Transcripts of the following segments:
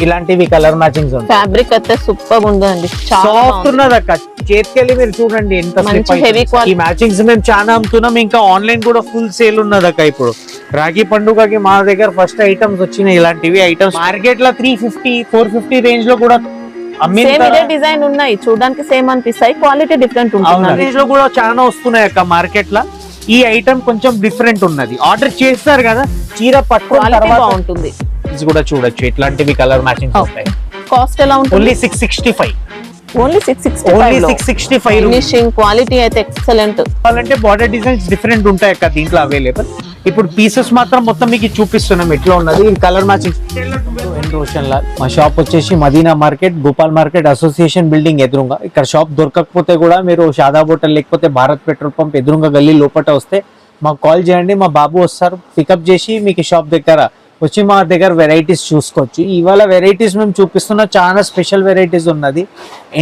ఇలాంటివి colour matchings ఉంటాయి. Fabric అయితే సూపర్ ఉందండి, సాఫ్ట్ ఉన్నది అక్క. చేతికెళ్ళి మీరు చూడండి ఎంత ఈ మ్యాచింగ్స్ మేము చాలా అమ్ముతున్నాం. ఇంకా ఆన్లైన్ కూడా ఫుల్ సేల్ ఉన్నది అక్క. ఇప్పుడు రాఖీ పండుగకి మా దగ్గర ఫస్ట్ ఐటమ్స్ వచ్చినాయి ఇలాంటివి ఐటమ్స్. మార్కెట్ లో 350 450 రేంజ్ లో కూడా డిజైన్ ఉన్నాయి, చూడడానికి సేమ్ అనిపిస్తాయి, క్వాలిటీ డిఫరెంట్ ఉంటుంది. రేంజ్ లో కూడా చాలా వస్తున్నాయి అక్క మార్కెట్ లో. ఈ ఐటమ్ కొంచెం డిఫరెంట్ ఉన్నది. ఆర్డర్ చేస్తారు కదా, చీర పట్టుకుని బాగుంటుంది. ఇది కూడా చూడొచ్చు, ఇట్లాంటివి కలర్ మ్యాచింగ్ ఉంటాయి. కాస్ట్ ఎలా ఉంటుంది? ఓన్లీ 665. ఓన్లీ 665. ఫినిషింగ్ క్వాలిటీ అయితే ఎక్సలెంట్. అంటే బార్డర్ డిజైన్స్ డిఫరెంట్ ఉంటాయి అక్క దీంట్లో అవైలబుల్. ఇప్పుడు పీసెస్ మాత్రం మొత్తం మీకు చూపిస్తున్నాం ఎట్లా ఉన్నది కలర్ మ్యాచింగ్. రోషన్ లాల్ మా షాప్ వచ్చేసి Madina market, Gopal market association building ఎదురుగా. ఇక్కడ షాప్ దొరకకపోతే కూడా మీరు షాదాబ్ హోటల్ లేకపోతే భారత్ పెట్రోల్ పంప్ ఎదురుగా గల్లీ లోపల వస్తే మాకు కాల్ చేయండి, మా బాబు వస్తారు పికప్ చేసి మీకు షాప్ దగ్గర వచ్చి మా దగ్గర వెరైటీస్ చూసుకోవచ్చు. ఇవాళ వెరైటీస్ మేము చూపిస్తున్న చాలా స్పెషల్ వెరైటీస్ ఉన్నది.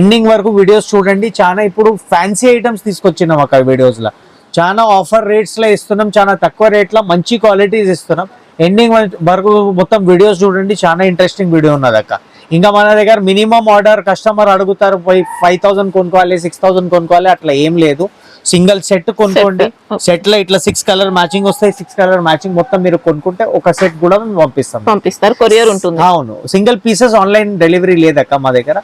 ఎండింగ్ వరకు వీడియోస్ చూడండి. చాలా ఇప్పుడు ఫ్యాన్సీ ఐటమ్స్ తీసుకొచ్చినాం అక్కడ వీడియోస్ లో. చాలా ఆఫర్ రేట్స్ లో ఇస్తున్నాం, చాలా తక్కువ రేట్ లో మంచి క్వాలిటీస్ ఇస్తున్నాం. ఎండింగ్ వరకు మొత్తం వీడియోస్ చూడండి, చాలా ఇంట్రెస్టింగ్ వీడియో ఉన్నది అక్క. ఇంకా మన దగ్గర మినిమం ఆర్డర్ కస్టమర్ అడుగుతారు 5000 కొనుక్కోవాలి 6000 కొనుక్కోవాలి, అట్లా ఏం లేదు. సింగిల్ సెట్ కొనుక్కోండి. సెట్ లో ఇట్లా 6 కలర్ మ్యాచింగ్ వస్తాయి. 6 కలర్ మ్యాచింగ్ మొత్తం మీరు కొనుక్కుంటే ఒక సెట్ కూడా మేము పంపిస్తారు, కొరియర్ ఉంటుంది. అవును, సింగిల్ పీసెస్ ఆన్లైన్ డెలివరీ లేదక్క మా దగ్గర.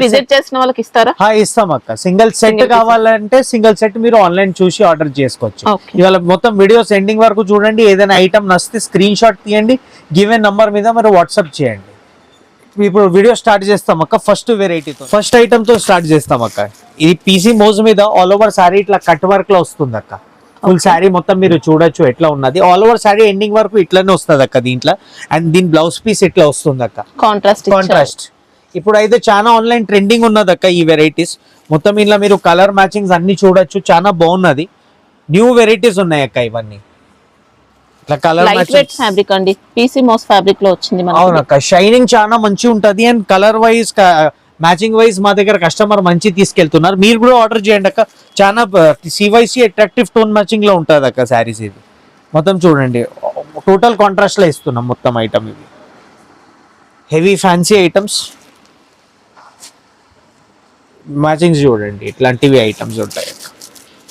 విజిట్ చేసిన వాళ్ళకి ఇస్తారా? ఇస్తాం అక్క. సింగిల్ సెట్ కావాలంటే సింగిల్ సెట్ మీరు ఆన్లైన్ చూసి ఆర్డర్ చేసుకోవచ్చు. ఇవాళ మొత్తం వీడియోస్ ఎండింగ్ వరకు చూడండి. ఏదైనా ఐటమ్ నచ్చితే స్క్రీన్ షాట్ తీయండి, గివెన్ నంబర్ మీద మీరు వాట్సాప్ చేయండి. ఇప్పుడు వీడియో స్టార్ట్ చేస్తాం అక్క. ఫస్ట్ వెరైటీతో ఫస్ట్ ఐటమ్ తో స్టార్ట్ చేస్తాం అక్క. ఇది పీసీ మోజ్ మీద ఆల్ ఓవర్ సారీ ఇట్లా కట్ వర్క్ లో వస్తుంది అక్క. ఫుల్ శారీ మొత్తం మీరు చూడొచ్చు ఎట్లా ఉన్నది. ఆల్ ఓవర్ శారీ ఎండింగ్ వరకు ఇట్లానే వస్తుంది అక్క దీంట్లో. అండ్ దీని బ్లౌజ్ పీస్ ఇట్లా వస్తుంది అక్క, కాంట్రాస్ట్. ఇప్పుడు అయితే చాలా ఆన్లైన్ ట్రెండింగ్ ఉన్నది అక్క ఈ వెరైటీస్ మొత్తం. ఇలా మీరు కలర్ మ్యాచింగ్స్ అన్ని చూడొచ్చు, చాలా బాగున్నది. న్యూ వెరైటీస్ ఉన్నాయి అక్క ఇవన్నీ. ఫ్యాబ్రిక్ అండి, పీసీ మోస్ ఫ్యాబ్రిక్ లో వచ్చింది. అవునక్క, షైనింగ్ చాలా మంచి ఉంటది. And colour wise matching wise మా దగ్గర కస్టమర్ మంచి తీసుకెళ్తున్నారు. మీరు కూడా ఆర్డర్ చేయండి అక్క. చాలా సివైసీ అట్రాక్టివ్ టోన్ మ్యాచింగ్ లో ఉంటది అక్క శారీస్. ఇది మొత్తం చూడండి, టోటల్ కాంట్రాస్ట్ లో ఇస్తున్నాం మొత్తం ఐటమ్. ఇవి హెవీ ఫ్యాన్సీ ఐటమ్స్ మ్యాచింగ్స్ చూడండి, ఇట్లాంటివి ఐటమ్స్ ఉంటాయి.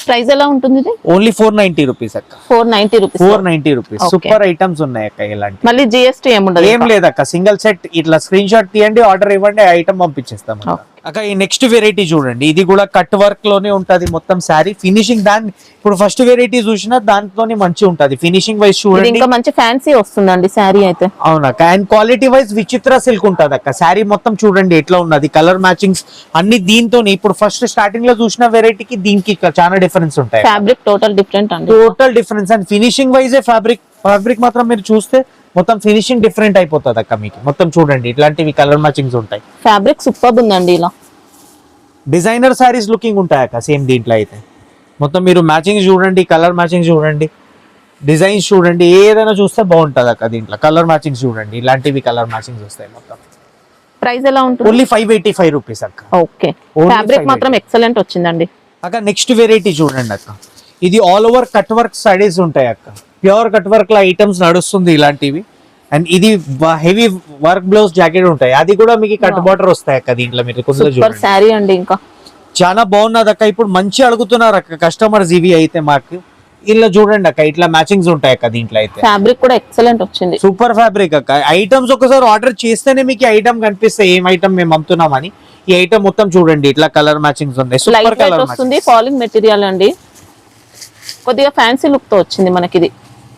ప్రైస్ ఎలా ఉంటుంది? ఓన్లీ 490 రూపీస్ అక్క. 490 రూపీస్. సూపర్ ఐటమ్స్ ఉన్నాయి అక్క. ఇలాంటి మళ్ళీ జిఎస్టీ ఏం లేదక్క. సింగిల్ సెట్ ఇట్లా స్క్రీన్ షాట్ తీయండి, ఆర్డర్ ఇవ్వండి, ఐటమ్ పంపించేస్తాం అక్క. ఈ నెక్స్ట్ వెరైటీ చూడండి, ఇది కూడా కట్ వర్క్ లోనే ఉంటది మొత్తం శారీ. ఫినిషింగ్ దాని ఇప్పుడు ఫస్ట్ వెరైటీ చూసినా దాంట్లోనే మంచి ఉంటది. ఫినిషింగ్ వైజ్ చూడండి, ఇంకా మంచి ఫ్యాన్సీ వస్తుందండి శారీ అయితే. అవునక్క. అండ్ క్వాలిటీ వైజ్ విచిత్ర సిల్క్ ఉంటది అక్క. శారీ మొత్తం చూడండి ఎట్లా ఉన్నది. కలర్ మ్యాచింగ్స్ అన్ని దీంతో. ఇప్పుడు ఫస్ట్ స్టార్టింగ్ లో చూసిన వెరైటీకి దీనికి చాలా డిఫరెన్స్ ఉంటాయి. ఫ్యాబ్రిక్ టోటల్ డిఫరెంట్ అండి, total difference. And finishing wise fabric మాత్రం మీరు చూస్తే మొత్తం ఫినిషింగ్ డిఫరెంట్ అయిపోతుంది అక్క మీకు. మొత్తం చూడండి ఇట్లాంటివి కలర్ మ్యాచింగ్స్ ఉంటాయి. ఫ్యాబ్రిక్ సూపర్ ఉందండి. ఇలా డిజైనర్ సారీస్ లుకింగ్ ఉంటాయి అక్క సేమ్ దీంట్లో అయితే. మొత్తం మీరు మ్యాచింగ్ చూడండి, కలర్ మ్యాచింగ్ చూడండి, డిజైన్స్ చూడండి, ఏదైనా చూస్తే బాగుంటది అక్క దీంట్లో. కలర్ మ్యాచింగ్స్ చూడండి, ఇలాంటివి కలర్ మ్యాచింగ్స్ వస్తాయి మొత్తం. ప్రైస్ ఎలా ఉంటుంది? ఓన్లీ 585 రూపీస్ అక్క. ఓకే, ఫ్యాబ్రిక్ మాత్రం ఎక్సలెంట్ వచ్చిందండి అక్క. నెక్స్ట్ వెరైటీ చూడండి అక్క. ఇది all over cut work saris ఉంటాయి అక్క. ప్యూర్ కట్ వర్క్ లా ఐటమ్స్ నడుస్తుంది ఇలాంటివి. అండ్ ఇది హెవీ వర్క్ బ్లౌజ్ జాకెట్ ఉంటాయి. అది కూడా మీకు కట్ బార్డర్ వస్తాయి అక్క దీంట్లో. మీరు సారీ అండి, ఇంకా చాలా బాగున్నది అక్క. ఇప్పుడు మంచి అడుగుతున్నారు అక్క కస్టమర్స్ ఇవి అయితే మాకు. ఇలా చూడండి అక్క, ఇట్లా మ్యాచింగ్స్ ఉంటాయి అక్క దీంట్లో అయితే. ఫ్యాబ్రిక్ కూడా ఎక్సలెంట్ వచ్చింది, సూపర్ ఫ్యాబ్రిక్ అక్క. ఐటమ్స్ ఒకసారి ఆర్డర్ చేస్తేనే మీకు ఐటమ్ కనిపిస్తాయి ఏం ఐటమ్ మేము అమ్ముతున్నామని. ఈ ఐటమ్ మొత్తం చూడండి ఇట్లా కలర్ మ్యాచింగ్స్ ఉన్నాయి. సూపర్ కలర్ వస్తుంది, ఫాలింగ్ మెటీరియల్ అండి. కొద్దిగా ఫ్యాన్సీ లుక్ తో వచ్చింది మనకి. ఇది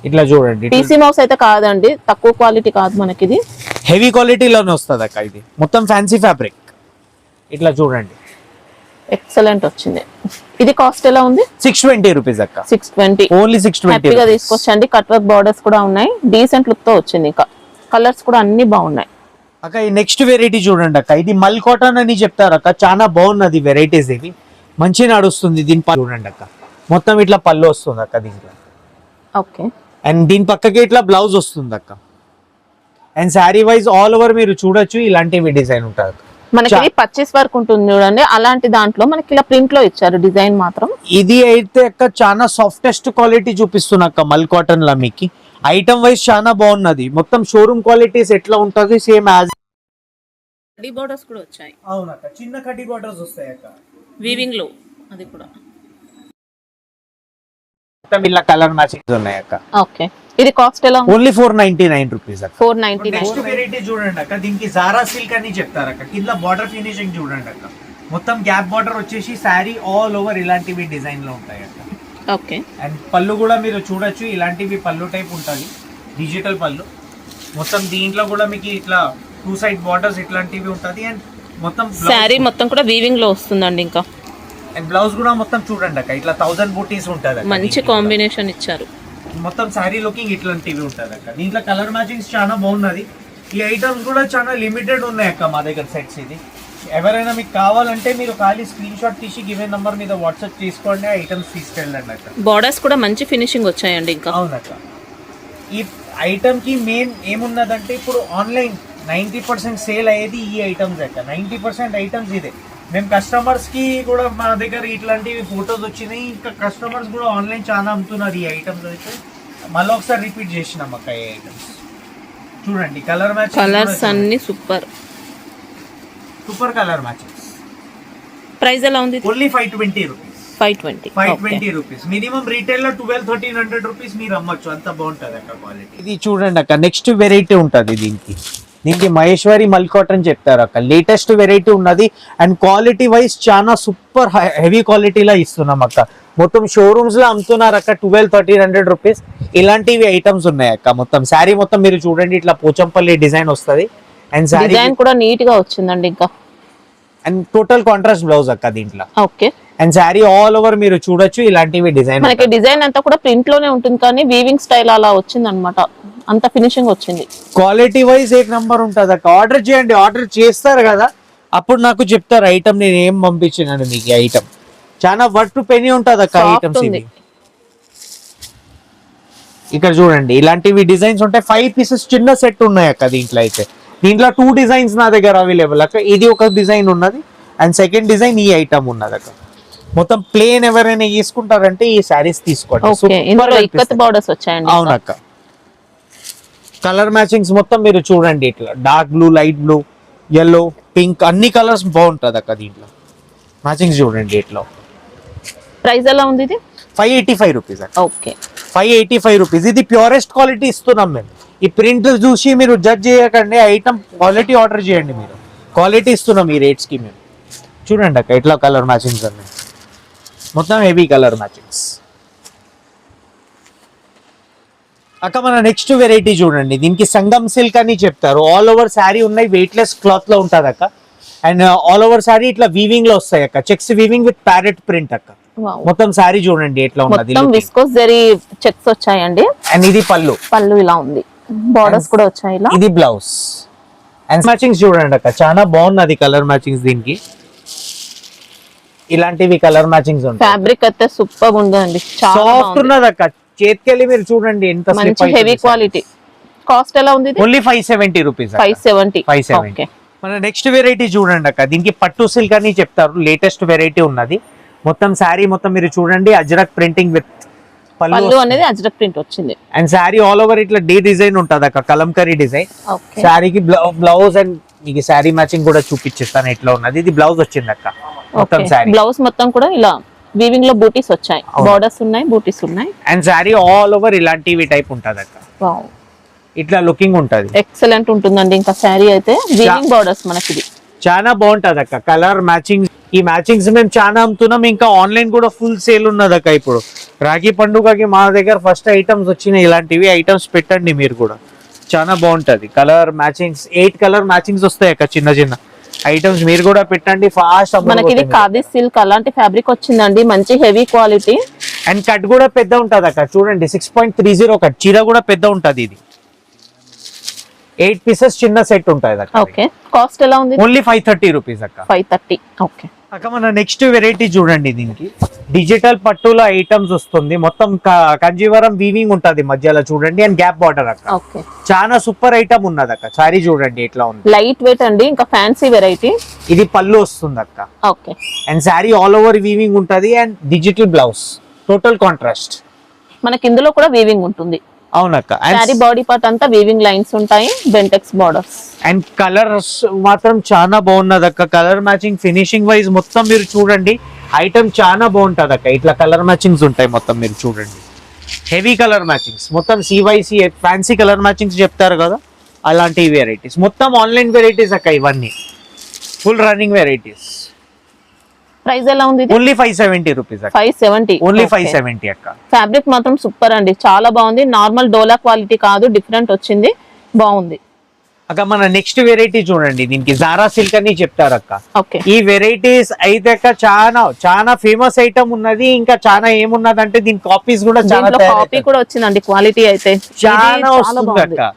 ఇట్లా చూడండి, పీసీ మౌస్ అయితే కాదండి, తక్కువ క్వాలిటీ కాదు మనకి. ఇది హెవీ క్వాలిటీలోనే వస్తుంది అక్క. ఇది మొత్తం ఫ్యాన్సీ ఫ్యాబ్రిక్. ఇట్లా చూడండి, ఎక్సలెంట్ వచ్చింది. ఇది కాస్ట్ ఎలా ఉంది? 620 రూపీస్ అక్క. 620 ఓన్లీ 620. హ్యాపీగా తీసుకొచ్చండి. కట్ వర్క్ బార్డర్స్ కూడా ఉన్నాయి, డీసెంట్ లుక్ తో వచ్చింది. ఇంకా కలర్స్ కూడా అన్ని బాగున్నాయి అక్క. ఈ నెక్స్ట్ వెరైటీ చూడండి అక్క. ఇది మల్ కాటన్ అని చెప్తారు అక్క. చాలా బాగున్నది వెరైటీస్. ఇవి మంచిగా నడుస్తుంది. దీని చూడండి అక్క, మొత్తం ఇట్లా పళ్ళు వస్తుంది అక్క దీంట్లో. ఓకే. అండ్ దీని పక్కకి ఇట్లా బ్లౌజ్ వస్తుంది అక్క. And sari wise all over మీరు చూడొచ్చు ఇలాంటివి డిజైన్ ఉంటుంది. మనకి పర్చేస్ వర్క్ ఉంటుంది చూడండి, అలాంటి దాంట్లో మనకి ఇలా ప్రింట్ లో ఇచ్చారు డిజైన్ మాత్రం. ఇది అయితే అక్క చాలా సాఫ్టెస్ట్ క్వాలిటీ చూపిస్తున్నా అక్క. మల్ కాటన్ లా మీకు ఐటమ్ వైజ్ చాలా బాగున్నది. మొత్తం షోరూమ్ క్వాలిటీస్ ఎట్లా ఉంటుంది సేమ్ యాజ్ కడ్డీ బోర్డర్స్ కూడా వచ్చాయి. అవునక్క, చిన్న కడ్డీ బార్డర్స్ వస్తాయి అక్క వీవింగ్ లో. అది కూడా మొత్తం ఇలా కలర్ మ్యాచింగ్స్ ఉన్నాయి అక్క. ఓకే, ఇది కాస్ట్ ఎలా ఉంది? ఓన్లీ 499 రూపీస్ అక్క. 499. నెక్స్ట్ వెరైటీ చూడండి అక్క, దీనికి జారా సిల్క్ అని చెప్తారు అక్క. కింద బార్డర్ ఫినిషింగ్ చూడండి అక్క, మొత్తం గ్యాప్ బార్డర్ వచ్చేసి శారీ ఆల్ ఓవర్ ఇలాంటివి డిజైన్ లో ఉంటాయి అక్క. ఓకే, అండ్ పళ్ళు కూడా మీరు చూడొచ్చు, ఇలాంటివి పళ్ళు టైప్ ఉంటుంది, డిజిటల్ పళ్ళు. మొత్తం దీంట్లో కూడా మీకు ఇట్లా 2 సైడ్ బార్డర్స్ ఇట్లాంటివి ఉంటుంది. అండ్ మొత్తం శారీ మొత్తం కూడా వీవింగ్ లో వస్తుందండి. ఇంకా అండ్ బ్లౌజ్ కూడా మొత్తం చూడండి అక్క, ఇట్లా 1000 బూటీస్ ఉంటుంది. మంచి కాంబినేషన్ ఇచ్చారు. మొత్తం శారీ లుకింగ్ ఇట్లాంటివి ఉంటుంది అక్క. దీంట్లో కలర్ మ్యాచింగ్స్ చాలా బాగున్నది. ఈ ఐటమ్స్ కూడా చాలా లిమిటెడ్ ఉన్నాయి అక్క మా దగ్గర సెట్స్. ఇది ఎవరైనా మీకు కావాలంటే మీరు ఖాళీ స్క్రీన్ షాట్ తీసి గివెన్ నంబర్ మీద వాట్సాప్ చేసుకోండి, ఐటమ్స్ తీసుకెళ్ళండి అక్క. బోర్డర్స్ కూడా మంచి ఫినిషింగ్ వచ్చాయండి. ఇంకా అవునక్క, ఈ ఐటమ్ కి మెయిన్ ఏమున్నదంటే ఇప్పుడు ఆన్లైన్ 90% సేల్ అయ్యేది ఈ ఐటమ్స్ అక్క. 90% ఐటమ్స్ ఇదే. మేము కస్టమర్స్ కి కూడా మా దగ్గర ఇట్లాంటివి ఫొటోస్ వచ్చినాయి, ఇంకా కస్టమర్స్ కూడా ఆన్లైన్ చాలా అమ్ముతున్నారు ఈ ఐటమ్స్. అయితే మళ్ళీ ఒకసారి రిపీట్ చేసినాం అక్క ఈ ఐటమ్స్. చూడండి కలర్ మ్యాచ్, కలర్స్ అన్ని super super colour matches. Price ఎలా ఉంది? Only 520 rupees. 520 rupees. Minimum retail లో 1200-1300 రూపీస్ మీరు అమ్మొచ్చు, అంత బాగుంటది అక్క క్వాలిటీ. ఇది చూడండి అక్క, నెక్స్ట్ వెరైటీ ఉంటది దీనికి మహేశ్వరి మల్ కాటన్ చెప్తారు అక్క. లేటెస్ట్ వెరైటీ ఉన్నది అండ్ క్వాలిటీ వైజ్ చాలా సూపర్ హెవీ క్వాలిటీలో ఇస్తున్నాం అక్క. మొత్తం షోరూమ్స్ లో అమ్ముతున్నారు అక్క 1200-1300 రూపీస్. ఇలాంటివి ఐటమ్స్ ఉన్నాయి అక్క. మొత్తం శారీ మొత్తం మీరు చూడండి, ఇట్లా పోచంపల్లి డిజైన్ వస్తుంది. అండ్ శారీ డిజైన్ కూడా నీట్ గా వచ్చిందండి. ఇంకా అండ్ టోటల్ కాంట్రాస్ట్ బ్లౌజ్ అక్క దీంట్లో. Okay, and sari all over మీరు చూడొచ్చు ఇలాంటివి డిజైన్. మనకి డిజైన్ అంతా కూడా ప్రింట్ లోనే ఉంటుంది, కానీ వీవింగ్ స్టైల్ అలా వచ్చింది అనమాట. అంత ఫినిషింగ్ వచ్చింది. క్వాలిటీ వైజ్ ఏక్ నంబర్ ఉంటుంది అక్క. ఆర్డర్ చేయండి, ఆర్డర్ చేస్తారు కదా అప్పుడు నాకు చెప్తారు ఐటమ్ నేను ఏం పంపించినాను మీకు. ఐటమ్ చాలా వర్త్ పెనీ ఉంటుంది అక్క ఐటమ్స్ ఇవి. ఇక్కడ చూడండి ఇలాంటివి డిజైన్స్ ఉంటాయి. 5 పీసెస్ చిన్న సెట్ ఉన్నాయి అక్క దీంట్లో. అయితే దీంట్లో 2 డిజైన్స్ నా దగ్గర అవైలబుల్ అక్క. ఇది ఒక డిజైన్ ఉన్నది అండ్ సెకండ్ డిజైన్ ఈ ఐటమ్ ఉన్నది అక్క. మొత్తం ప్లేన్ ఎవరైనా తీసుకుంటారంటే ఈ శారీస్ తీసుకోండి. బోర్డర్స్ వచ్చాయండి. అవునక్క, కలర్ మ్యాచింగ్స్ మొత్తం మీరు చూడండి, ఇట్లా dark blue, light blue, yellow, pink అన్ని కలర్స్ బాగుంటది అక్క దీంట్లో. మ్యాచింగ్స్ చూడండి ఇట్లా. ప్రైస్ ఎలా ఉంది ఇది? 585 రూపీస్ అక్క. Okay, 585 rupees. ఇది ప్యూరెస్ట్ క్వాలిటీ ఇస్తున్నాం మేము. ఈ ప్రింట్ చూసి మీరు జడ్జ్ చేయకండి, ఐటమ్ క్వాలిటీ ఆర్డర్ చేయండి. మీరు క్వాలిటీ ఇస్తున్నాం ఈ రేట్స్ కి మేము. చూడండి అక్క ఇట్లా కలర్ మ్యాచింగ్స్ అన్ని మొత్తం హెవీ కలర్ మ్యాచింగ్స్ అక్క. మన నెక్స్ట్ వెరైటీ చూడండి, దీనికి సంగం సిల్క్ అని చెప్తారు. ఆల్ ఓవర్ శారీ ఉన్నాయి, వెయిట్లెస్ క్లాత్ లో ఉంటుంది అక్క. అండ్ ఆల్ ఓవర్ శారీ ఇట్లా వీవింగ్ లో వస్తాయి అక్క. Checks weaving with parrot print అక్క. మొత్తం శారీ చూడండి ఎట్లా ఉన్నది. విస్కోస్ జరీ చెక్స్ వచ్చాయండి. అండ్ ఇది పళ్ళు ఇలా ఉంది. బోర్డర్స్ కూడా వచ్చాయి ఇలా. ఇది బ్లౌజ్. అండ్ మ్యాచింగ్స్ చూడండి అక్క, చాలా బాగున్నది కలర్ మ్యాచింగ్స్. దీనికి ఇలాంటివి కలర్ మ్యాచింగ్స్ ఉంటాయి. ఫ్యాబ్రిక్ అయితే సూపర్ ఉందండి, సాఫ్ట్ ఉన్నది అక్క. చేతికెళ్ళి మీరు చూడండి ఎంత హెవీ క్వాలిటీ. కాస్ట్ ఎలా ఉంది? Only 570 rupees. 570. మన నెక్స్ట్ వెరైటీ చూడండి అక్క, దీనికి పట్టు సిల్క్ అని చెప్తారు. లేటెస్ట్ వెరైటీ ఉన్నది. మొత్తం శారీ మొత్తం మీరు చూడండి అజ్రక్ ప్రింటింగ్ విత్ పళ్ళు అనేది అజ్రక్ ప్రింట్ వచ్చింది. అండ్ శారీ ఆల్ ఓవర్ ఇట్లా డి డిజైన్ ఉంటది అక్క, కలంకరీ డిజైన్. శారీకి బ్లౌజ్ అండ్ మీకు శారీ మ్యాచింగ్ కూడా చూపించేస్తాను ఎట్లా ఉన్నది. ఇది బ్లౌజ్ వచ్చింది అక్క. మొత్తం శారీ బ్లౌజ్ మొత్తం కూడా ఇలా వీవింగ్ లో బూటీస్ వచ్చాయి, బోర్డర్స్ ఉన్నాయి, బూటీస్ ఉన్నాయి. అండ్ శారీ ఆల్ ఓవర్ ఇలాంటివి టైప్ ఉంటది అక్క. ఇట్లా లుకింగ్ ఉంటది, ఎక్సలెంట్ ఉంటుందండి. ఇంకా శారీ అయితే వీవింగ్ బోర్డర్స్ మనకి ఇది చాలా బాగుంటది అక్క. కలర్ మ్యాచింగ్, ఈ మ్యాచింగ్స్ మేము చాలా అమ్ముతున్నాం. ఇంకా ఆన్లైన్ కూడా ఫుల్ సేల్ ఉన్నది అక్క. ఇప్పుడు రాఖీ పండుగకి మా దగ్గర ఫస్ట్ ఐటమ్స్ వచ్చినాయి. ఇలాంటివి ఐటమ్స్ పెట్టండి మీరు కూడా, చాలా బాగుంటది. కలర్ మ్యాచింగ్స్ 8 కలర్ మ్యాచింగ్స్ వస్తాయి అక్క. చిన్న చిన్న ఐటమ్స్ మీరు కూడా పెట్టండి, ఫాస్ట్. మనకి ఇది ఖాదీ సిల్క్ అలాంటి ఫ్యాబ్రిక్ వచ్చిందండి, మంచి హెవీ క్వాలిటీ. అండ్ కట్ కూడా పెద్ద ఉంటది అక్క. చూడండి 6.30 కట్. చీర కూడా పెద్ద ఉంటది. ఇది 8 పీసెస్ చిన్న సెట్ ఉంటుంది అక్క. ఓకే, కాస్ట్ ఎలా ఉంది? ఓన్లీ 530 రూపీస్ అక్క. 530. ఓకే అక్క, మన నెక్స్ట్ వెరైటీ చూడండి, దీనికి డిజిటల్ పట్టులో ఐటమ్స్ వస్తుంది. మొత్తం కంజీవరం వీవింగ్ ఉంటది మధ్యలో చూడండి. అండ్ గ్యాప్ బార్డర్ అక్క. ఓకే, చాలా సూపర్ ఐటమ్ ఉన్నది అక్క. సారీ చూడండి ఎట్లా ఉంది, లైట్ వెయిట్ అండి, ఇంకా ఫ్యాన్సీ వెరైటీ. ఇది పళ్ళు వస్తుంది అక్క. Okay, and saree all over weaving ఉంటది. And digital blouse, total contrast. మనకి ఇందులో కూడా వీవింగ్ ఉంటుంది. అవునక్క. శారీ బాడీ పార్ట్ అంతా వీవింగ్ లైన్స్ ఉంటాయి, బెంటెక్స్ బార్డర్స్. అండ్ కలర్స్ మాత్రం చాలా బాగున్నది అక్క. కలర్ మ్యాచింగ్ ఫినిషింగ్ వైజ్ మొత్తం మీరు చూడండి, ఐటమ్ చాలా బాగుంటది అక్క. ఇట్లా కలర్ మ్యాచింగ్స్ ఉంటాయి మొత్తం మీరు చూడండి. హెవీ కలర్ మ్యాచింగ్స్ మొత్తం CYC ఫ్యాన్సీ కలర్ మ్యాచింగ్స్ చెప్తారు కదా, అలాంటి వెరైటీస్ మొత్తం ఆన్లైన్ వెరైటీస్ అక్క. ఇవన్నీ ఫుల్ రన్నింగ్ వెరైటీస్. ప్రైస్ ఎలా ఉంది? ఓన్లీ 570 రూపీస్ అక్క. 570 ఓన్లీ 570 అక్క. ఫ్యాబ్రిక్ మాత్రం సూపర్ అండి, చాలా బాగుంది. నార్మల్ డోలా క్వాలిటీ కాదు, డిఫరెంట్ వచ్చింది, బాగుంది అక్క. మన నెక్స్ట్ వెరైటీ చూడండి, దీనికి జారా సిల్క్ అని చెప్తారు అక్క. ఓకే. ఈ వెరైటీస్ అయితే అక్క చాలా చాలా ఫేమస్ ఐటమ్ ఉన్నది. ఇంకా చాలా ఏమున్నది అంటే దీని కాపీస్ కూడా చాలా కాపీ కూడా వచ్చిందండి. క్వాలిటీ అయితే చాలా వస్తుంది అక్క.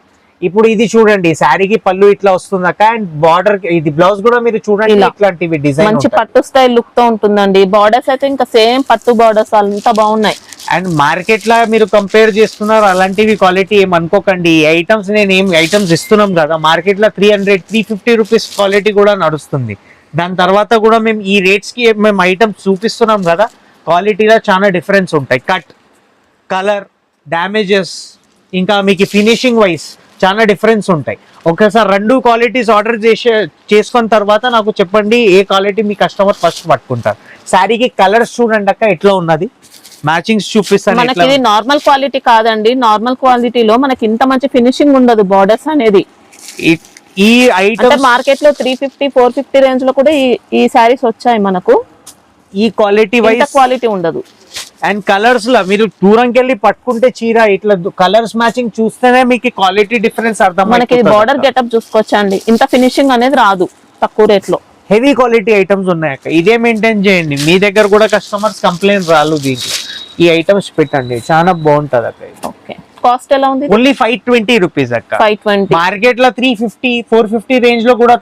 ఇప్పుడు ఇది చూడండి, శారీకి పళ్ళు ఇట్లా వస్తుంది అక్క. అండ్ బార్డర్ ఇది బ్లౌజ్ కూడా మీరు చూడండి, ఇట్లాంటివి డిజైన్ మంచి పట్టు స్టైల్ లుక్ తో ఉంటుందండి. బార్డర్స్ అయితే ఇంకా సేమ్ పట్టు బార్డర్స్ అంతా బాగున్నాయి. అండ్ మార్కెట్ లా మీరు కంపేర్ చేస్తున్నారు, అలాంటివి క్వాలిటీ ఏం అనుకోకండి. ఈ ఐటమ్స్ నేను ఏం ఐటమ్స్ ఇస్తున్నాం కదా, మార్కెట్ లో 300-350 రూపీస్ క్వాలిటీ కూడా నడుస్తుంది. దాని తర్వాత కూడా మేము ఈ రేట్స్ కి మేము ఐటమ్స్ చూపిస్తున్నాం కదా, క్వాలిటీలో చాలా డిఫరెన్స్ ఉంటాయి. కట్, కలర్, డ్యామేజెస్, ఇంకా మీకు ఫినిషింగ్ వైజ్ చాలా డిఫరెన్స్ ఉంటాయి. ఒకసారి రెండు క్వాలిటీస్ ఆర్డర్ చేసుకున్న తర్వాత నాకు చెప్పండి ఏ క్వాలిటీ మీ కస్టమర్ ఫస్ట్ పట్టుకుంటారు. శారీకి కలర్స్ చూడండి అక్క ఎట్లా ఉన్నది, మ్యాచింగ్స్ చూపిస్తాను. మనకి ఇది నార్మల్ క్వాలిటీ కాదండి, నార్మల్ క్వాలిటీలో మనకి ఇంత మంచి ఫినిషింగ్ ఉండదు బార్డర్స్ అనేది. ఈ ఐటమ్ మార్కెట్ లో 350-450 రేంజ్ లో కూడా ఈ శారీస్ వచ్చాయి మనకు. ఈ క్వాలిటీ వైజ్ క్వాలిటీ ఉండదు. అండ్ కలర్స్ లా మీరు దూరంకి వెళ్ళి పట్టుకుంటే చీర ఇట్లా కలర్స్ మ్యాచింగ్ చూస్తేనే మీకు క్వాలిటీ డిఫరెన్స్ అర్థం. మనకి బార్డర్ గెటప్ చూసుకోవచ్చండి, ఇంత ఫినిషింగ్ అనేది రాదు తక్కువ రేట్ లో. హెవీ క్వాలిటీ ఐటమ్స్ ఉన్నాయి అక్క, ఇదే మెయింటైన్ చేయండి. మీ దగ్గర కూడా కస్టమర్స్ కంప్లైంట్ రాలు, దీంట్లో ఈ ఐటమ్స్ పెట్టండి, చాలా బాగుంటది అక్క. ఓకే. కాస్ట్ ఎలా ఉంది? ఓన్లీ 520 రూపీస్ అక్క. 520. మార్కెట్ లో 350-450 రేంజ్ లో కూడా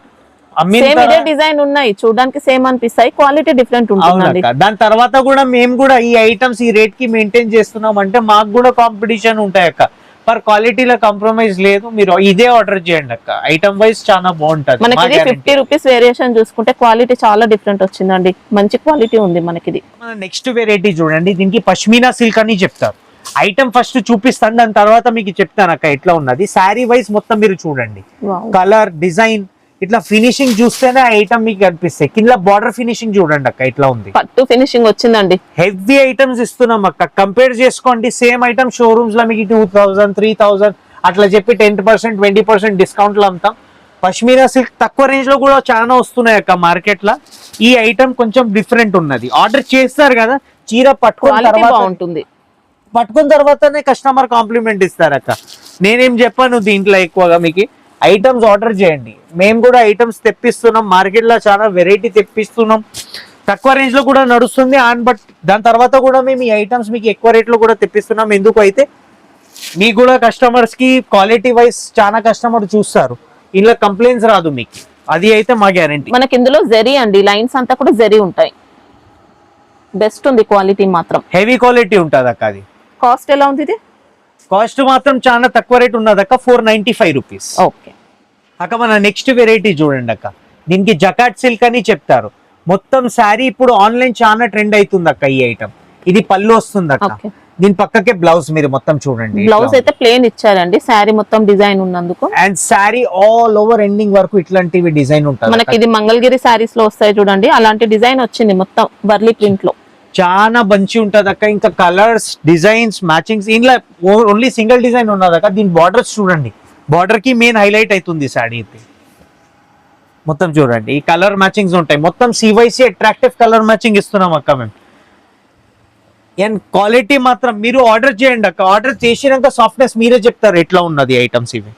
సేమ్ ఇదే డిజైన్ ఉన్నాయి, చూడడానికి సేమ్ అనిపిస్తాయి, క్వాలిటీ డిఫరెంట్ ఉంటుంది. దాని తర్వాత కూడా మేము కూడా ఈ ఐటమ్స్ ఈ రేట్ కి మెయింటైన్ చేస్తున్నాం అంటే మాకు కూడా కాంపిటీషన్ ఉంటాయి అక్క. పర్ క్వాలిటీలో కాంప్రమైజ్ లేదు, మీరు ఇదే ఆర్డర్ చేయండి అక్క. ఐటమ్ వైజ్ చాలా బాగుంటది. మనకి 50 రూపీస్ వేరియేషన్ చూసుకుంటే క్వాలిటీ చాలా డిఫరెంట్ వచ్చిందండి, మంచి క్వాలిటీ ఉంది మనకి. మన నెక్స్ట్ వెరైటీ చూడండి, దీనికి పష్మీనా సిల్క్ అని చెప్తారు. ఐటమ్ ఫస్ట్ చూపిస్తాను, దాని తర్వాత మీకు చెప్తాను అక్క ఎట్లా ఉన్నది. శారీ వైజ్ మొత్తం మీరు చూడండి, కలర్, డిజైన్, ఇట్లా ఫినిషింగ్ చూస్తేనే ఐటమ్ మీకు కనిపిస్తాయి. కింద బార్డర్ ఫినిషింగ్ చూడండి అక్క ఎట్లా ఉంది, పట్టు ఫినిషింగ్ వచ్చిందండి. హెవీ ఐటమ్స్ ఇస్తున్నాం అక్క. కంపేర్ చేసుకోండి, సేమ్ ఐటమ్ షోరూమ్స్ లో మీకు 2000-3000 అట్లా చెప్పి 10%-20% డిస్కౌంట్ లో అమ్ముతాం. పష్మీనా సిల్క్ తక్కువ రేంజ్ లో కూడా చాలా వస్తున్నాయి అక్క మార్కెట్ లో. ఈ ఐటమ్ కొంచెం డిఫరెంట్ ఉన్నది. ఆర్డర్ చేస్తారు కదా, చీర పట్టుకున్న తర్వాతనే కస్టమర్ కాంప్లిమెంట్ ఇస్తారు అక్క. నేనేం చెప్పాను దీంట్లో ఎక్కువగా మీకు ఐటమ్స్ ఆర్డర్ చేయండి. మేము కూడా ఐటమ్స్ తెప్పిస్తున్నాం, మార్కెట్ లో చాలా వెరైటీ తెప్పిస్తున్నాం, తక్కువ రేంజ్ లో కూడా నడుస్తుంది. అండ్ బట్ దాని తర్వాత కూడా మేము ఈ ఐటమ్స్ మీకు ఎక్కువ రేట్ లో కూడా తెప్పిస్తున్నాం. ఎందుకు అయితే మీకు కూడా కస్టమర్స్ కి క్వాలిటీ వైజ్ చాలా కస్టమర్ చూస్తారు, ఇలా కంప్లైంట్స్ రాదు మీకు, అది అయితే మా గ్యారంటీ. మనకి ఇందులో జరీ అండి, లైన్స్ అంతా కూడా జరీ ఉంటాయి, బెస్ట్ ఉంది క్వాలిటీ మాత్రం, హెవీ క్వాలిటీ ఉంటుంది అక్క. అది కాస్ట్ ఎలా ఉంది? ఇది కాస్ట్ మాత్రం చాలా తక్కువ రేట్ ఉన్నది అక్క, 495 రూపీస్. ఓకే అక్క. మన నెక్స్ట్ వెరైటీ చూడండి అక్క, దీనికి జకాట్ సిల్క్ అని చెప్తారు. మొత్తం శారీ ఇప్పుడు ఆన్లైన్ చాలా ట్రెండ్ అవుతుంది అక్క. ఈ ఐటమ్ ఇది పళ్ళు వస్తుంది అక్క, దీని పక్కకే బ్లౌజ్ మీరు మొత్తం చూడండి. బ్లౌజ్ అయితే ప్లేన్ ఇచ్చారండి, శారీ మొత్తం డిజైన్ ఉన్నందుకు. And sari all over ending వరకు ఇట్లాంటివి డిజైన్ ఉంటుంది. మనకి ఇది మంగళగిరి శారీస్ లో వస్తాయి చూడండి, అలాంటి డిజైన్ వచ్చింది మొత్తం వర్లీ ప్రింట్ లో, చాలా మంచి ఉంటది అక్క. ఇంకా కలర్స్, డిజైన్స్, మ్యాచింగ్స్, ఇంట్లో ఓన్లీ సింగిల్ డిజైన్ ఉన్నది అక్క. దీని బార్డర్స్ చూడండి, బార్డర్ కి మెయిన్ హైలైట్ అవుతుంది శారీ అయితే. మొత్తం చూడండి, ఈ కలర్ మ్యాచింగ్స్ ఉంటాయి. మొత్తం CYC అట్రాక్టివ్ కలర్ మ్యాచింగ్ ఇస్తున్నాం అక్క మేము. అండ్ క్వాలిటీ మాత్రం మీరు ఆర్డర్ చేయండి అక్క. ఆర్డర్ చేసినాక సాఫ్ట్నెస్ మీరే చెప్తారు ఎట్లా ఉన్నది ఐటమ్స్. ఇవి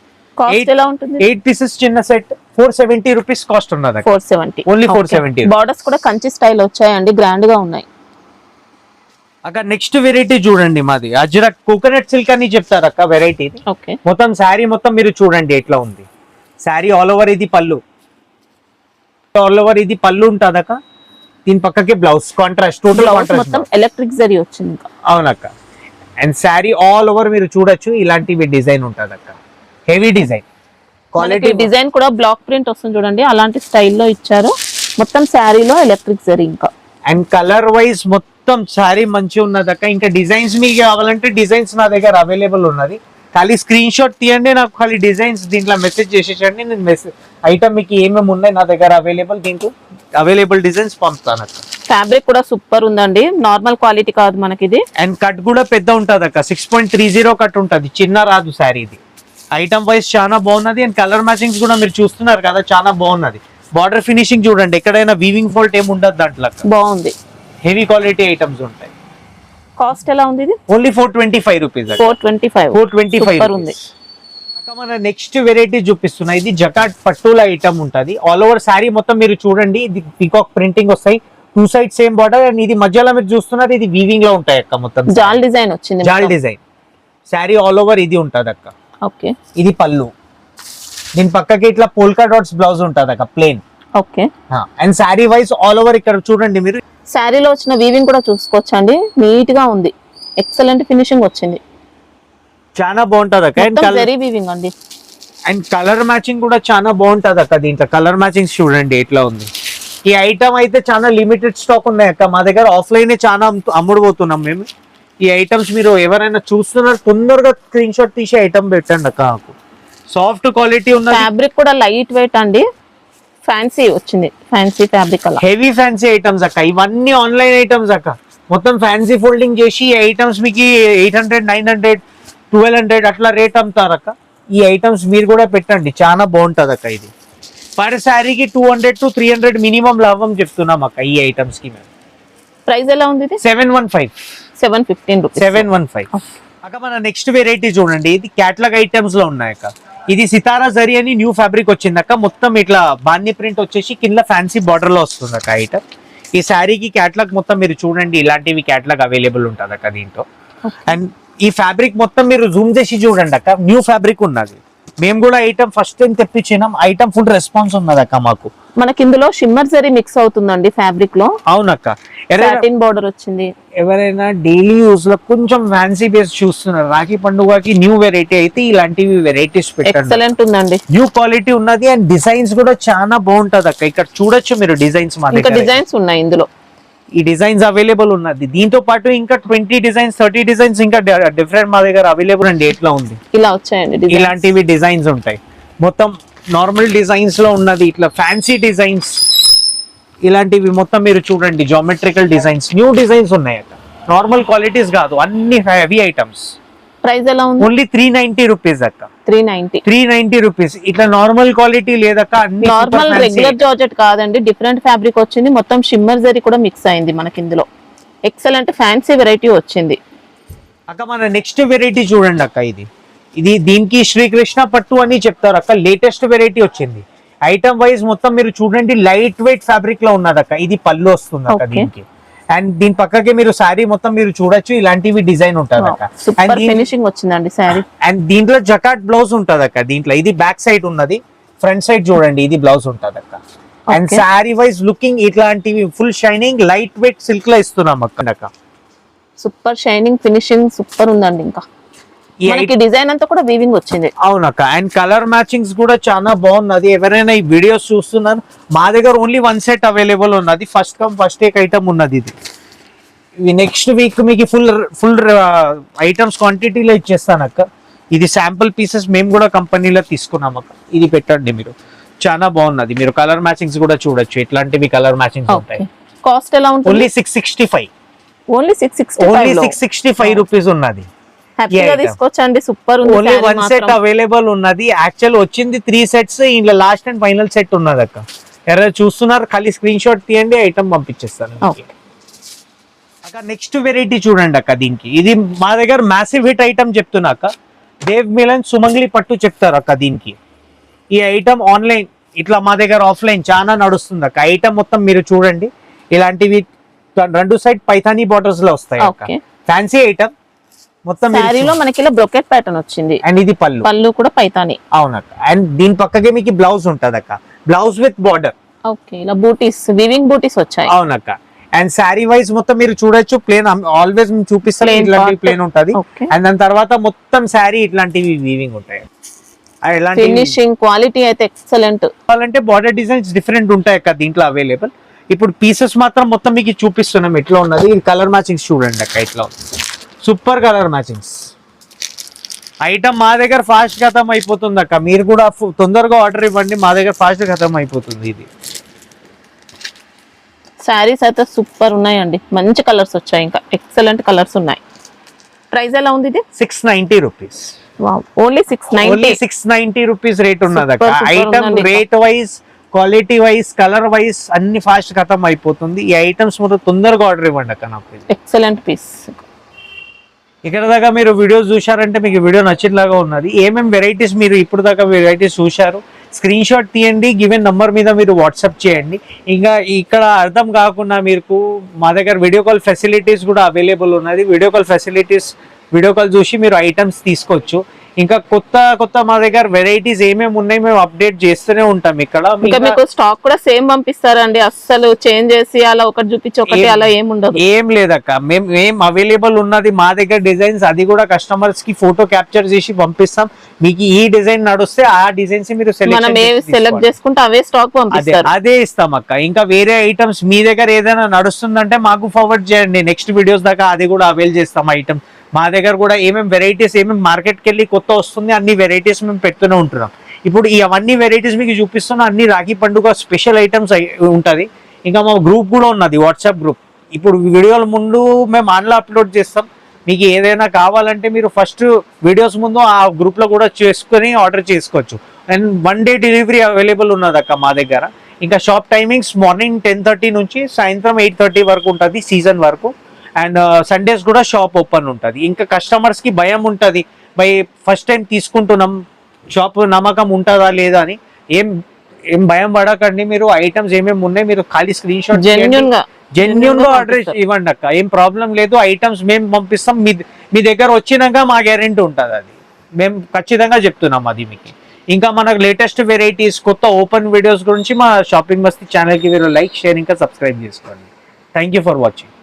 8 పీసెస్ చిన్న సెట్ 470 రూపీస్ కాస్ట్ ఉన్నది. 470 ఓన్లీ 470. బార్డర్స్ కూడా కంచి స్టైల్ వచ్చాయండి, గ్రాండ్ గా ఉన్నాయి అక్క. నెక్స్ట్ వెరైటీ చూడండి, మాది అజ్రక్ కోకోనట్ సిల్క్ అని చెప్తారు అక్క వెరైటీ. మొత్తం శారీ మొత్తం మీరు చూడండి ఎట్లా ఉంది. శారీ ఆల్ ఓవర్ ఇది పళ్ళు, ఆల్ ఓవర్ ఇది పళ్ళు ఉంటుంది అక్క. దీని పక్కకి బ్లౌజ్ కాంట్రాస్ట్, టోటల్ మొత్తం ఎలక్ట్రిక్ జరీ వచ్చింది. అవునక్క. అండ్ శారీ ఆల్ ఓవర్ మీరు చూడొచ్చు, ఇలాంటివి డిజైన్ ఉంటుంది అక్క, హెవీ డిజైన్. క్వాలిటీ డిజైన్ కూడా బ్లాక్ ప్రింట్ వస్తుంది చూడండి, అలాంటి స్టైల్లో ఇచ్చారు. మొత్తం శారీలో ఎలక్ట్రిక్ జరీ. ఇంకా అండ్ కలర్ వైజ్ మొత్తం శారీ మంచి ఉన్నది అక్క. ఇంకా డిజైన్స్ మీకు కావాలంటే డిజైన్స్ నా దగ్గర అవైలబుల్ ఉన్నది. ఖాళీ స్క్రీన్ షాట్ తీయండి, నాకు ఖాళీ డిజైన్స్ దీంట్లో మెసేజ్ చేసేసండి, నేను మెసేజ్ ఐటమ్ మీకు ఏమేమి ఉన్నాయి నా దగ్గర అవైలబుల్, దీంట్లో అవైలబుల్ డిజైన్స్ పంపుతాను అక్క. ఫ్యాబ్రిక్ కూడా సూపర్ ఉందండి, నార్మల్ క్వాలిటీ కాదు మనకి ఇది. అండ్ కట్ కూడా పెద్ద ఉంటుంది అక్క, 6.30 కట్ ఉంటుంది, చిన్న రాదు శారీ ఇది. ఐటమ్ వైజ్ చాలా బాగున్నది. అండ్ కలర్ మ్యాచింగ్స్ కూడా మీరు చూస్తున్నారు కదా, చాలా బాగున్నది. బార్డర్ ఫినిషింగ్ చూడండి, ఎక్కడైనా వీవింగ్ ఫాల్ట్ ఏమి ఉండదు దాంట్లో, బాగుంది. హెవీ క్వాలిటీ ఐటమ్స్ ఉంటాయి. కాస్ట్ ఎలా ఉంది ఇది? Only 425 rupees. 425 ఉంది. మన నెక్స్ట్ వెరైటీ చూపిస్తున్నా, ఇది జకాట్ పట్టుల ఐటమ్ ఉంటది. ఆల్ ఓవర్ శారీ మొత్తం మీరు చూడండి, ఇది పీకాక్ ప్రింటింగ్ వస్తాయి, 2 సైడ్ సేమ్ బార్డర్. అండ్ ఇది మధ్యలో మీరు చూస్తున్నారు, ఇది వీవింగ్ లో ఉంటాయి అక్క, మొత్తం జాల్ డిజైన్ వచ్చింది. జాల్ డిజైన్ శారీ ఆల్ ఓవర్ ఇది ఉంటది అక్క. ఓకే, ఇది పళ్ళు, దీని పక్కకి ఇట్లా పోల్కా డాట్స్ బ్లౌజ్ ఉంటది అక్క, plain. Okay. And sari wise all over ఇక్కడ చూడండి మీరు, శారీలో వచ్చిన వీవింగ్ కూడా చూసుకోవచ్చండి, నీట్ గా ఉంది, ఎక్సలెంట్ ఫినిషింగ్ వచ్చింది, చాలా బాగుంటది అక్క. వెరీ వీవింగ్ అండి. అండ్ కలర్ మ్యాచింగ్ కూడా చాలా బాగుంటది అక్క. దీంట్లో కలర్ మ్యాచింగ్ చూడండి ఎట్లా ఉంది. ఈ ఐటమ్ అయితే చాలా లిమిటెడ్ స్టాక్ ఉన్నాయి అక్క, మా దగ్గర ఆఫ్లైన్ చాలా అమ్ముడుపోతున్నాం మేము. ఈ ఐటమ్స్ మీరు ఎవరైనా చూస్తున్నారు, తొందరగా స్క్రీన్ షాట్ తీసి ఐటమ్ పెట్టండి అక్క. సాఫ్ట్ క్వాలిటీ ఉన్న ఫ్యాబ్రిక్ కూడా లైట్ వెయిట్ అండి, ఫ్యాన్సీ వచ్చింది, ఫ్యాన్సీ ఫ్యాబ్రిక్ అలా. హెవీ ఫ్యాన్సీ ఐటమ్స్ అక్క, ఇవన్నీ ఆన్లైన్ ఐటమ్స్ అక్క. మొత్తం ఫ్యాన్సీ ఫోల్డింగ్ చేసి ఈ ఐటమ్స్ మీకు 800, 900, 1200 అట్లా రేట్ అమ్ముతారు అక్క. ఈ ఐటమ్స్ మీరు కూడా పెట్టండి, చాలా బాగుంటది అక్క. ఇది పర్ శారీకి 200 to 300 మినిమం లాభం చెప్తున్నాం అక్క ఈ ఐటమ్స్ కి మేము. ప్రైస్ ఎలా ఉంది ఇది? 715 రూపీస్. 715 అక్క. మన నెక్స్ట్ వెరైటీ చూడండి, ఇది క్యాటలాగ్ ఐటమ్స్ లో ఉన్నాయి అక్క. ఇది సితారా జరీ అని న్యూ ఫ్యాబ్రిక్ వచ్చింది అక్క. మొత్తం ఇట్లా బాన్ని ప్రింట్ వచ్చేసి కింద ఫ్యాన్సీ బార్డర్ లో వస్తుంది అక్క ఐటమ్. ఈ శారీకి క్యాటలాగ్ మొత్తం మీరు చూడండి, ఇలాంటివి క్యాటలాగ్ అవైలబుల్ ఉంటుంది అక్క దీంట్లో. అండ్ ఈ ఫ్యాబ్రిక్ మొత్తం మీరు జూమ్ చేసి చూడండి అక్క, న్యూ ఫ్యాబ్రిక్ ఉన్నది. మేము కూడా ఐటమ్ ఫస్ట్ టైం తెప్పించినాం, ఐటమ్ ఫుల్ రెస్పాన్స్ ఉన్నది అక్క మాకు. మనకి ఇందులో షిమ్మర్ జరీ మిక్స్ అవుతుందండి ఫ్యాబ్రిక్ లో. అవునక్క. సాటిన్ బోర్డర్ వచ్చింది. ఎవరైనా డైలీ యూజ్ లో కొంచెం ఫ్యాన్సీ బేస్ చూస్తున్నారు, రాఖీ పండుగకి న్యూ వెరైటీ అయితే ఇలాంటివి వెరైటీస్ పెట్టండి. ఎక్సలెంట్ ఉందండి, న్యూ క్వాలిటీ ఉన్నది. అండ్ డిజైన్స్ కూడా చాలా బాగుంటది అక్క. ఇక్కడ చూడొచ్చు మీరు డిజైన్స్, మా ఇంకా డిజైన్స్ ఉన్నాయి ఇందులో. ఈ డిజైన్స్ అవైలబుల్ ఉన్నది. దీంతో పాటు ఇంకా 20 డిజైన్స్ 30 డిజైన్స్ ఇంకా డిఫరెంట్ మా దగ్గర అవైలబుల్ అండి. ఎట్లా ఉంది, ఇలా వచ్చాయండి ఇలాంటివి డిజైన్స్ ఉంటాయి. మొత్తం నార్మల్ డిజైన్స్ లో ఉన్నది, ఇట్లా ఫ్యాన్సీ డిజైన్స్ ఇలాంటివి మొత్తం మీరు చూడండి. జామెట్రికల్ డిజైన్స్, న్యూ డిజైన్స్ ఉన్నాయి అక్క. నార్మల్ క్వాలిటీస్ కాదు, అన్ని హెవీ ఐటమ్స్. ప్రైస్ ఎలా ఉంది? ఓన్లీ 390 రూపీస్ అక్క. 390 రూపీస్. ఇట్లా నార్మల్ క్వాలిటీ లేదక్క, అన్ని నార్మల్ రెగ్యులర్ జార్జెట్ కాదండి, డిఫరెంట్ ఫ్యాబ్రిక్ వచ్చింది. మొత్తం షిమ్మర్ జరీ కూడా మిక్స్ అయింది మనకి ఇందులో. ఎక్సలెంట్ ఫ్యాన్సీ వెరైటీ వచ్చింది అక్క. మన నెక్స్ట్ వెరైటీ చూడండి అక్క, ఇది దీనికి శ్రీకృష్ణ పట్టు అని చెప్తారు అక్క. లేటెస్ట్ వెరైటీ వచ్చింది. ఐటమ్ వైజ్ మొత్తం మీరు చూడండి, లైట్ వెయిట్ ఫ్యాబ్రిక్ లో ఉన్నది అక్క. ఇది పళ్ళు వస్తుంది అక్క దీనికి. అండ్ దీని పక్కకి మీరు శారీ మొత్తం మీరు చూడొచ్చు, ఇలాంటివి డిజైన్ ఉంటుంది అక్క. ఫినిషింగ్ వచ్చిందండి శారీ. అండ్ దీంట్లో జకాట్ బ్లౌజ్ ఉంటది అక్క. దీంట్లో ఇది బ్యాక్ సైడ్ ఉన్నది, ఫ్రంట్ సైడ్ చూడండి ఇది బ్లౌజ్ ఉంటది అక్క. అండ్ శారీ వైజ్ లుకింగ్ ఇట్లాంటివి full shining light weight silk లో ఇస్తున్నాం అక్క. సూపర్ షైనింగ్ ఫినిషింగ్ సూపర్ ఉందండి. ఇంకా మనకి డిజైన్ అంతా కూడా వీవింగ్ వచ్చింది. అవునక్క. అండ్ కలర్ మ్యాచింగ్స్ కూడా చాలా బాగున్నది. ఎవరైనా ఈ వీడియోస్ చూస్తున్నారు, మా దగ్గర ఓన్లీ 1 సెట్ అవైలబుల్ ఉన్నది. First come first take item ఉన్నది ఇది. నెక్స్ట్ వీక్ మీకు ఫుల్ ఐటమ్స్ క్వాంటిటీలో ఇచ్చేస్తాను అక్క. ఇది శాంపుల్ పీసెస్ మేము కూడా కంపెనీలో తీసుకున్నాం అక్క. ఇది పెట్టండి మీరు, చాలా బాగున్నది. మీరు కలర్ మ్యాచింగ్స్ కూడా చూడొచ్చు, ఇట్లాంటివి కలర్ మ్యాచింగ్స్ ఉంటాయి. కాస్ట్ ఎలా ఉంటుంది? ఓన్లీ 665. ఓన్లీ 665 రూపీస్ ఉన్నది. హ్యాపీగా తీసుకోవచ్చండి, సూపర్ ఉంది. ఓన్లీ 1 సెట్ అవైలబుల్ ఉన్నది. యాక్చువల్ వచ్చింది 3 సెట్స్, ఇందులో లాస్ట్ అండ్ ఫైనల్ సెట్ ఉన్నది అక్క. ఎవరైనా చూస్తున్నారు, ఖాళీ స్క్రీన్ షాట్ తీయండి, ఐటమ్ పంపించేస్తాను అక్క. నెక్స్ట్ వెరైటీ చూడండి అక్క. దీనికి ఇది మా దగ్గర మ్యాసివ్ హిట్ ఐటమ్ చెప్తున్నా అక్క. దేవ్ మిలన్ సుమంగ్లీ పట్టు చెప్తారు అక్క. దీనికి ఈ ఐటమ్ ఆన్లైన్, ఇట్లా మా దగ్గర ఆఫ్లైన్ చాలా నడుస్తుంది అక్క. ఐటమ్ మొత్తం మీరు చూడండి, ఇలాంటివి 2 సైడ్ పైథానీ బార్డర్స్ లో వస్తాయి అక్క. ఫ్యాన్సీ ఐటమ్ మొత్తం శారీలో మనకి ఇలా బ్రొకెట్ ప్యాటర్న్ వచ్చింది. అండ్ ఇది పళ్ళు కూడా పైతాని. అవునక్క. అండ్ దీని పక్కకే మీకు బ్లౌజ్ ఉంటది అక్క, బ్లౌజ్ విత్ బార్డర్. ఓకే, ఇలా బూటీస్, వీవింగ్ బూటీస్ వచ్చాయి. అవునక్క. అండ్ శారీ వైజ్ మొత్తం మీరు చూడొచ్చు, ప్లేన్ ఆల్వేస్ మేము చూపిస్తాం, ఇట్లాంటి ప్లేన్ ఉంటది. అండ్ దాని తర్వాత మొత్తం శారీ ఇట్లాంటివి వీవింగ్ ఉంటాయి. ఫినిషింగ్ క్వాలిటీ అయితే ఎక్సలెంట్. అంటే బార్డర్ డిజైన్స్ డిఫరెంట్ ఉంటాయి అక్క దీంట్లో అవైలబుల్. ఇప్పుడు పీసెస్ మాత్రం మొత్తం మీకు చూపిస్తున్నాం ఎట్లా ఉన్నది. ఇది కలర్ మ్యాచింగ్స్ చూడండి అక్క, ఇట్లా ఉంది. సూపర్ కలర్ మ్యాచింగ్స్ ఐటమ్ మా దగ్గర ఫాస్ట్ ఖతం అయిపోతుంది అక్క, మీరు కూడా తొందరగా ఆర్డర్ ఇవ్వండి, మా దగ్గర ఫాస్ట్ ఖతం అయిపోతుంది. ఇది శారీస్ అయితే సూపర్ ఉన్నాయండి, మంచి కలర్స్ వచ్చాయి, ఇంకా ఎక్సలెంట్ కలర్స్ ఉన్నాయి. ప్రైస్ ఎలా ఉంది ఇది? 690 రూపీస్. ఓన్లీ 690 రూపీస్ రేట్ ఉన్నది అక్క. Super, super ఐటమ్ ఉందండి. Rate wise, quality wise, colour wise అన్ని ఫాస్ట్ ఖతం అయిపోతుంది. ఈ ఐటమ్స్ మొత్తం తొందరగా ఆర్డర్ ఇవ్వండి అక్క నాకు. Excellent piece. ఇక్కడ దాకా మీరు వీడియోస్ చూశారంటే మీకు వీడియో నచ్చేలాగా ఉన్నది. ఏమేమి వెరైటీస్ మీరు ఇప్పుడు దాకా వెరైటీస్ చూశారు, స్క్రీన్ షాట్ తీయండి, గివెన్ నంబర్ మీద మీరు వాట్సాప్ చేయండి. ఇంకా ఇక్కడ అర్థం కాకుండా మీకు మా దగ్గర వీడియో కాల్ ఫెసిలిటీస్ కూడా అవైలబుల్ ఉన్నది. వీడియో కాల్ చూసి మీరు ఐటమ్స్ తీసుకోవచ్చు. ఇంకా కొత్త మా దగ్గర వెరైటీస్ ఏమేమి ఉన్నాయి మేము అప్డేట్ చేస్తూనే ఉంటాం. ఇక్కడ ఇంకా మీకు స్టాక్ కూడా సేమ్ పంపిస్తారండి, అస్సలు చేంజ్ చేసి అలా ఒకటి చూపించి ఒకటి అలా ఏం ఉండదు. ఏం లేదక్క, మేము అవైలబుల్ ఉన్నది మా దగ్గర డిజైన్స్, అది కూడా కస్టమర్స్ కి ఫోటో క్యాప్చర్ చేసి పంపిస్తాం. మీకు ఈ డిజైన్ నడుస్తే ఆ డిజైన్స్ మీరు మనం సెలెక్ట్ చేసుకుంటే అవే స్టాక్ పంపిస్తారు, అదే ఇస్తాం అక్క. ఇంకా వేరే ఐటమ్స్ మీ దగ్గర ఏదైనా నడుస్తుందంటే మాకు ఫార్వర్డ్ చేయండి, నెక్స్ట్ వీడియోస్ దాకా అది కూడా అవైల్ చేస్తాం. ఐటమ్ మా దగ్గర కూడా ఏమేమి వెరైటీస్, ఏమేమి మార్కెట్కి వెళ్ళి కొత్త వస్తుంది అన్ని వెరైటీస్ మేము పెడుతూనే ఉంటున్నాం. ఇప్పుడు ఈ అవన్నీ వెరైటీస్ మీకు చూపిస్తున్నా, అన్ని రాఖీ పండుగ స్పెషల్ ఐటమ్స్ ఉంటుంది. ఇంకా మా గ్రూప్ కూడా ఉన్నది, వాట్సాప్ గ్రూప్. ఇప్పుడు వీడియోల ముందు మేము ఆన్లో అప్లోడ్ చేస్తాం. మీకు ఏదైనా కావాలంటే మీరు ఫస్ట్ వీడియోస్ ముందు ఆ గ్రూప్లో కూడా చేసుకొని ఆర్డర్ చేసుకోవచ్చు. అండ్ 1 day డెలివరీ అవైలబుల్ ఉన్నది అక్క మా దగ్గర. ఇంకా షాప్ టైమింగ్స్ మార్నింగ్ 10:30 నుంచి సాయంత్రం 8:30 వరకు ఉంటుంది సీజన్ వరకు. అండ్ సండేస్ కూడా షాప్ ఓపెన్ ఉంటుంది. ఇంకా కస్టమర్స్కి భయం ఉంటుంది, ఫస్ట్ టైం తీసుకుంటున్నాం, షాప్ నమ్మకం ఉంటుందా లేదా అని. ఏం భయం పడకండి, మీరు ఐటమ్స్ ఏమేమి ఉన్నాయి మీరు ఖాళీ స్క్రీన్ షాట్ జెన్యున్ గా ఆర్డర్ ఇవ్వండి అక్క, ఏం ప్రాబ్లం లేదు. ఐటమ్స్ మేము పంపిస్తాం, మీ దగ్గర వచ్చినాక మా గ్యారెంటీ ఉంటుంది, అది మేము ఖచ్చితంగా చెప్తున్నాం అది మీకు. ఇంకా మనకు లేటెస్ట్ వెరైటీస్, కొత్త ఓపెన్ వీడియోస్ గురించి మా షాపింగ్ మస్తీ ఛానల్కి మీరు లైక్, షేర్, ఇంకా సబ్స్క్రైబ్ చేసుకోండి. Thank you for watching.